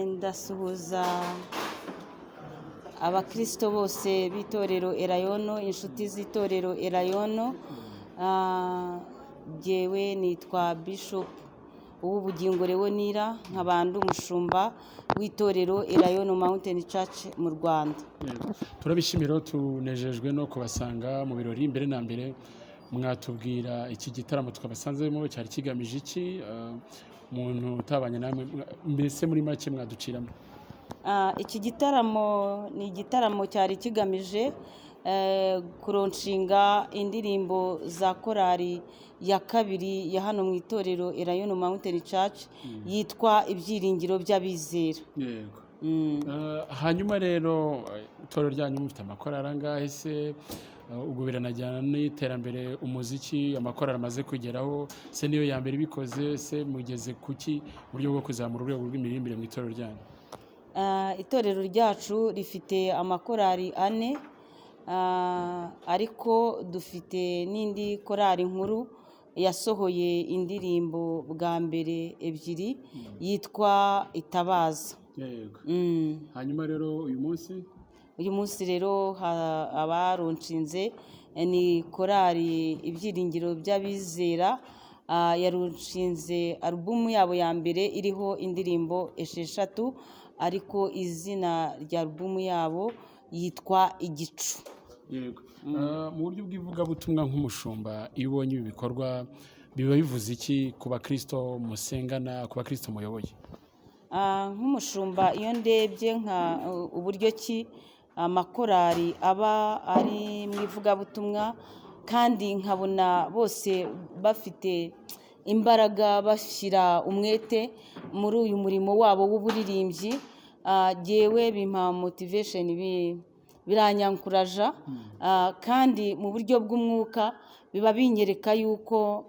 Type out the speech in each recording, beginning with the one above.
ndasuhuza abakristo bose b'itorero Elayono, inshuti z'itorero Elayono. Jyewe nitwa Bishop Uwubugingo Leonira, nkabandi umushumba w'itorero Elayono Mountain Church mu Rwanda. Turabishimira, tunejejwe no kubasanga mu birori. Imbere na mbere mwatubwira iki gitaramo twabasanzemo cyari kigamije iki? Umuntu utabanye namwe mbese muri make mwaduciramo. Iki gitaramo ni igitaramo cyari kigamije kuronshinga indirimbo za korali ya kabiri ya hano mu itorero Elayono Mountain Church yitwa Ibyiringiro by'Abizera. Yego. Hanyuma rero itorero ryanyu mufite amakorali angahe se? Ubwo biranajyana n'iterambere umuziki amakorali amaze kugeraho se, niyo ya mbere ibikoze se? Mugeze kuki buryo bwo kuzamura urwego rw'imiririmbire mu itorero ryanyu? Itorero ryacu rifite amakorali 4, ariko dufite n'indi korali nkuru yasohoye indirimbo bwa mbere 2 yitwa Itabaza. Yego. Hanyuma rero uyu munsi rero abaronshinze ni korali Ibyiringiro by'Abizera. Yaronshinze alubumu yabo ya mbere iriho indirimbo 6, ariko izina rya alubumu yabo yitwa Igicu. Yego. Mu buryo bw'ivugabutumwa nk'umushumba, iyo ubonye ibi bikorwa biba bivuze iki ku bakristo musengana, ku bakristo muyoboye? Nk'umushumba iyo ndebye uburyo ki amakorali aba ari mu ivugabutumwa, kandi nkabona bose bafite imbaraga bashyira umwete muri uyu murimo wabo w'uburirimbyi, jyewe bimpa motivation, biranyankuraja, kandi mu buryo bw'umwuka biba binyereka yuko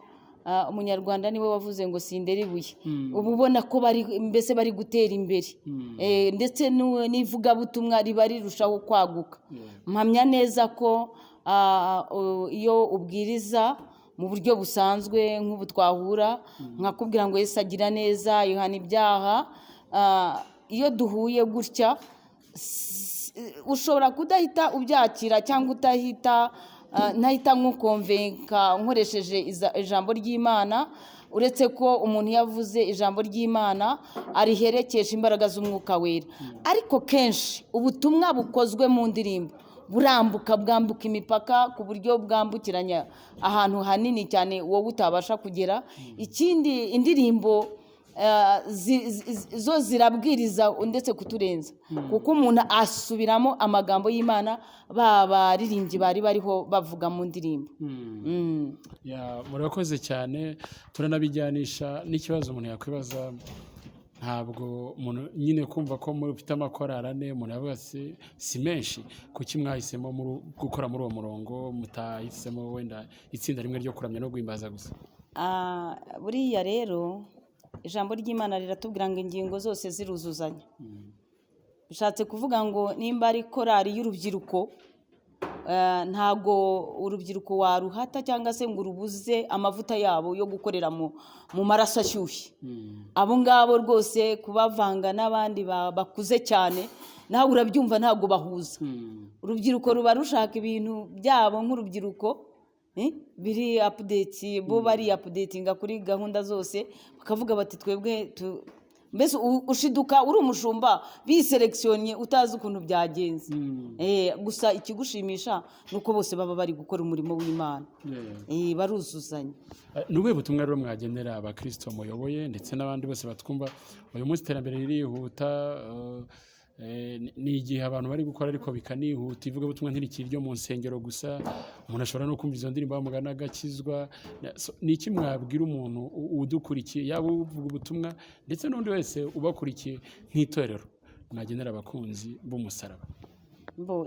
umunyarwanda niwe wavuze ngo sindera ibuye. Ubu ubona ko bari gutera imbere, ndetse n'ivugabutumwa riba rirushaho kwaguka. Mpamya neza ko iyo ubwiriza mu buryo busanzwe nk'ubu twahura nkakubwira ngo Yesu agira neza, yohana ibyaha, iyo duhuye gutya ushobora kudahita ubyakira cyangwa ntahita nkukonvenka nkoresheje ijambo ry'Imana, uretse ko umuntu yavuze ijambo ry'Imana ariherekeje imbaraga z'umwuka wera. Ariko kenshi ubutumwa bukozwe mu ndirimbo bwambuka imipaka ku buryo bwambukiranya ahantu hanini cyane wowe utabasha kugera. Ikindi, indirimbo zo zirabwiriza ndetse kuturenza, kuko umuntu asubiramo amagambo y'Imana baririmbyi bari bariho bavuga mu ndirimbo. Murakoze cyane. Turanabijyanisha n'ikibazo umuntu yakwibaza, ntabwo umuntu nyine kumva ko mufite amakorali 4 umuntu yavuga si menshi, kuki mwahisemo gukora muri uwo murongo, mutahisemo wenda itsinda rimwe ryo kuramya no guhimbaza gusa? Buriya rero ijambo ry'Imana riratubwira ngo ingingo zose ziruzuzanya. Bishatse kuvuga ngo nimba ari korali y'urubyiruko, ntago urubyiruko waruhata cyangwa se ngo urubuze amavuta yabo yo gukorera mu maraso ashyushye. Abo ngabo rwose kubavanga n'abandi bakuze cyane, nawe urabyumva ntago bahuza. Urubyiruko ruba rushaka ibintu byabo nk'urubyiruko biri update, bo bari updatinga kuri gahunda zose, bakavuga bati twebwe mbese ushiduka uri umushumba biselektionye utazi ukuntu byagenze. Gusa ikigushimisha nuko bose baba bari gukora umurimo w'Imana. Baruzuzanya. N'ubwo butumwa rero mwagenera abakristo muyoboye ndetse n'abandi bose batwumva, uyu munsi iterambere ririhuta, ni igihe abantu bari gukora ariko bikanihuta. Ivugabutumwa ntirikiri ryo mu nsengero gusa, umuntu ashobora no kumva izo ndirimbo bamugana agakizwa. Ni iki mwabwira umuntu udukurikiye, yaba uvuga ubutumwa ndetse n'undi wese ubakurikiye nk'itorero, mwagenera abakunzi b'umusaraba?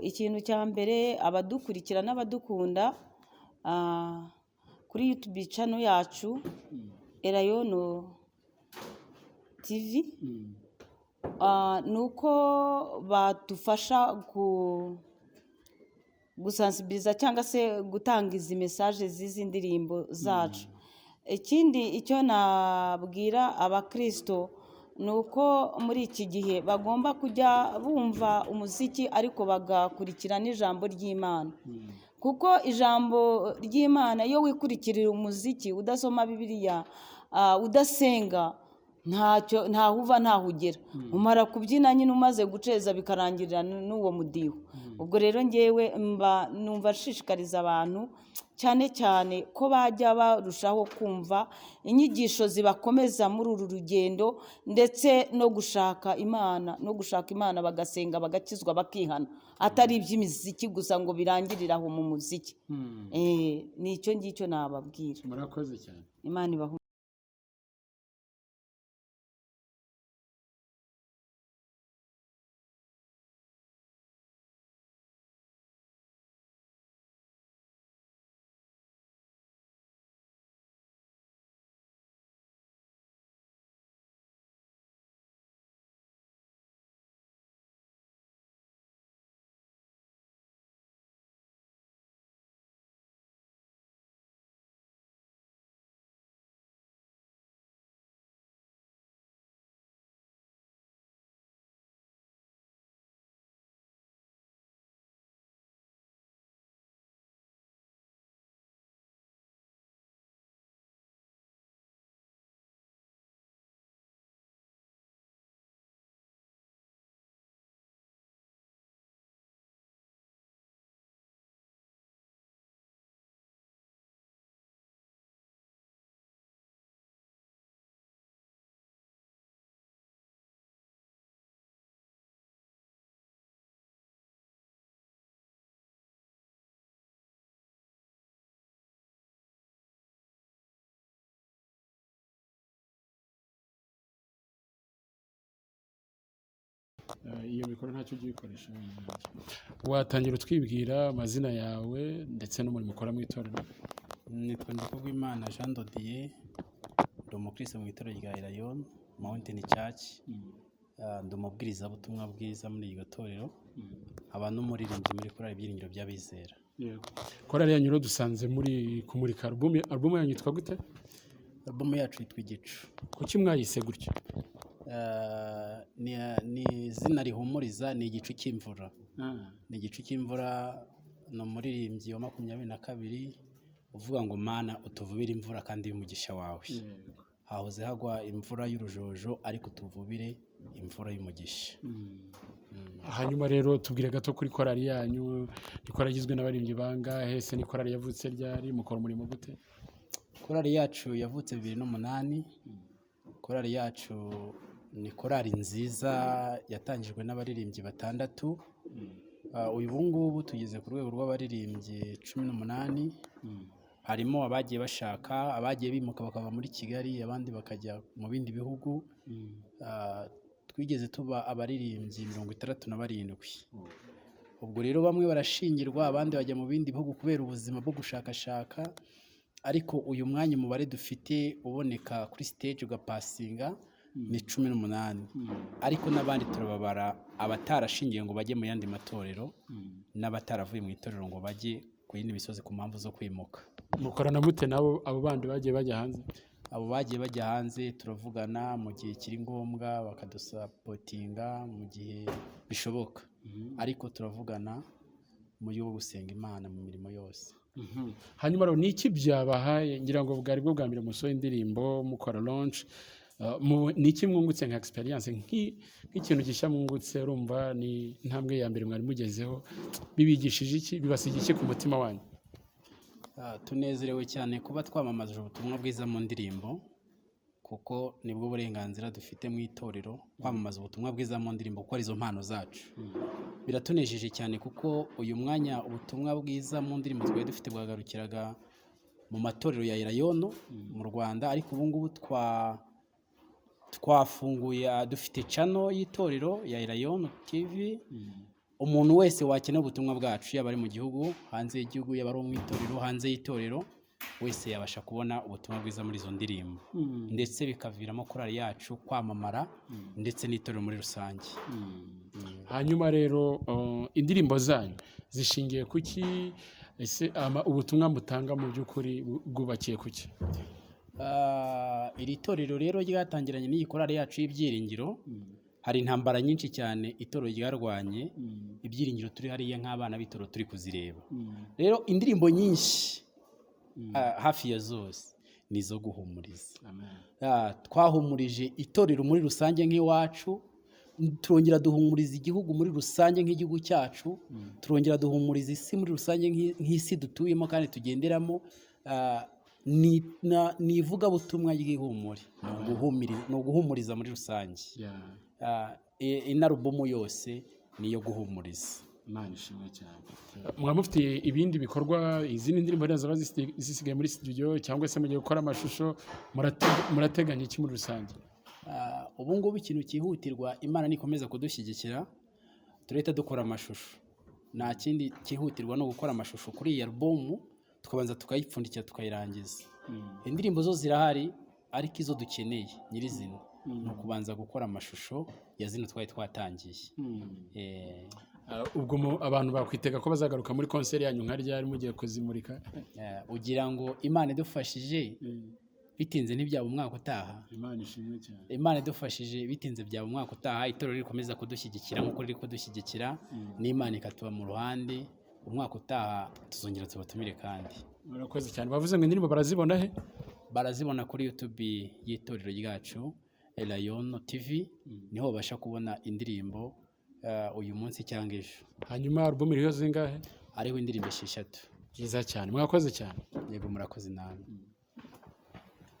Ikintu cya mbere, abadukurikira n'abadukunda kuri YouTube channel yacu Elayono TV, nuko badufasha gusensibiliza cyangwa se gutanga izi message z'izi ndirimbo zacu. Ikindi icyo nabwira abakristo ni uko muri iki gihe bagomba kujya bumva umuziki ariko bagakurikira n'ijambo ry'Imana, kuko ijambo ry'Imana iyo wikurikirira umuziki udasoma Bibiliya, udasenga, ntaho uva ntaho ugera, umara kubyina nyine umaze guceza bikarangirira n'uwo mudiho. Ubwo rero ngewe numva nshishikariza abantu cyane cyane ko bajya barushaho kumva inyigisho zibakomeza muri uru rugendo, ndetse no gushaka Imana bagasenga bagakizwa bakihana, atari iby'imiziki gusa ngo birangirire aho mu muziki. Ni icyo ngicyo nababwira. murakoze cyane. Imana ibahe iyo mikoro ntacyo ugiye uyikoresha. Watangira utwibwira amazina yawe ndetse n'umurimo ukora mu itorero. Nitwa Ndikubwimana Jean de Dieu, ndi umukristo mu itorero rya Elayon Mountain Church. Ndi umubwirizabutumwa bwiza muri iryo torero, aba n'umuririmbyi muri korali Ibyiringiro by'Abizera. Korali yanyu rero dusanze muri kumurika album yanyu yitwa gute? Album yacu yitwa Igicu. Kuki mwayise gutyo? Ni izina rihumuriza, ni igicu cy'imvura. Ni igicu cy'imvura. Ni umuririmbyi wa 22 uvuga ngo Mana utuvubire imvura kandi y'umugisha wawe. Hahoze hagwa imvura y'urujojo ariko utuvubire imvura y'umugisha. Hanyuma rero tubwire gato kuri korali yanyu. Ni korali igizwe n'abaririmbyi bangahe? Se ni korali yavutse ryari? Mukora umurimo gute? Korali yacu yavutse 2008. Korali yacu ni korali nziza yatangijwe n'abaririmbyi 6. Uyu ngubu tugeze ku rwego rw'abaririmbyi 18. Harimo abagiye bashaka, abagiye bimuka bakava muri Kigali, abandi bakajya mu bindi bihugu. Twigeze tuba abaririmbyi 67. Ubwo rero bamwe barashingirwa, abandi bajya mu bindi bihugu kubera ubuzima bwo gushakashaka, ariko uyu mwanya umubare dufite uboneka kuri stage ugapasinga ni 18. Ariko n'abandi turababara abatarashingiye ngo bajye mu yandi matorero, n'abataravuye mu itorero ngo bajye ku yindi misozi ku mpamvu zo kwimuka. Mukorana mute nabo abo bandi bagiye bajya hanze? Abo bagiye bajya hanze turavugana mu gihe kiri ngombwa, bakadusapotinga mu gihe bishoboka. Ariko turavugana mu buryo bwo gusenga Imana mu mirimo yose. Hanyuma rero niki byabahaye? Ngira ngo bwari bwo bwa mbere musohoye indirimbo mukora launch. Niki mwungutse nka experience nk'ikintu gishya mwungutse? Urumva ni intambwe ya mbere mwari mugezeho, bibigishije iki? Bibasigiye iki ku mutima wanyu? Tunezerewe cyane kuba twamamaje ubutumwa bwiza mu ndirimbo, kuko nibwo burenganzira dufite mu itorero, kwamamaza ubutumwa bwiza mu ndirimbo kuko arizo mpano zacu. Biratunejeje cyane kuko uyu mwanya ubutumwa bwiza mu ndirimbo twari dufite bwagarukiraga mu matorero ya Elayon mu Rwanda, ariko ubu ngubu twafunguye, dufite channel y'itorero ya Elayon TV. Umuntu wese wakenera ubutumwa bwacu, yaba ari mu gihugu, hanze y'igihugu, yaba ari mu itorero, hanze y'itorero, wese yabasha kubona ubutumwa bwiza muri izo ndirimbo. Ndetse bikaviramo korali yacu kwamamara, ndetse n'itorero muri rusange. Hanyuma rero indirimbo zanyu zishingiye kuki? Ese ubutumwa mutanga mu by'ukuri bwubakiye kuki? Iri torero rero ryatangiranye n'iyi korali yacu y'ibyiringiro. Hari intambara nyinshi cyane itorero ryarwanye, ibyiringiro turi hariya nk'abana b'itoro turi kuzireba. Rero indirimbo nyinshi hafi ya zose ni izo guhumuriza. Twahumurije itorero muri rusange nk'iwacu, turongera duhumuriza igihugu muri rusange nk'igihugu cyacu, turongera duhumuriza isi muri rusange nk'isi dutuyemo kandi tugenderamo. Ni ivugabutumwa ry'ihumure, ni uguhumuriza muri rusange. Inarubomu yose ni iyo guhumuriza. Imana ishimwe cyane. Mwaba mufite ibindi bikorwa, izindi ndirimbo zaba zisigaye muri studio cyangwa se mugiye gukora amashusho, murateganya iki muri rusange? Ubu ngubu ikintu cyihutirwa, Imana nikomeza kudushyigikira turahita dukora amashusho. Nta kindi cyihutirwa no gukora amashusho kuri iyi alubumu, tukabanza tukayipfundikira tukayirangiza. Indirimbo zo zirahari, ariko izo dukeneye nyirizina ni ukubanza gukora amashusho ya zino twari twatangiye. Ubwo abantu bakwitega ko bazagaruka muri konseri yanyu nka ryari mugiye kuzimurika? Ugira ngo Imana idufashije bitinze ntibyaba umwaka utaha. Imana ishimwe cyane. Imana idufashije bitinze byaba umwaka utaha, itorero rikomeza kudushyigikira nk'uko riri kudushyigikira, n'Imana ikatuba mu ruhande, umwaka utaha tuzongera tubatumire kandi. Murakoze cyane. Bavuze ngo indirimbo barazibona he? Barazibona kuri YouTube y'itorero ryacu Elayono TV, niho babasha kubona indirimbo uyu munsi cyangwa ejo. Hanyuma album iriho zingahe? Ariho indirimbo 6. Byiza cyane. Mwakoze cyane. Yego murakoze namwe.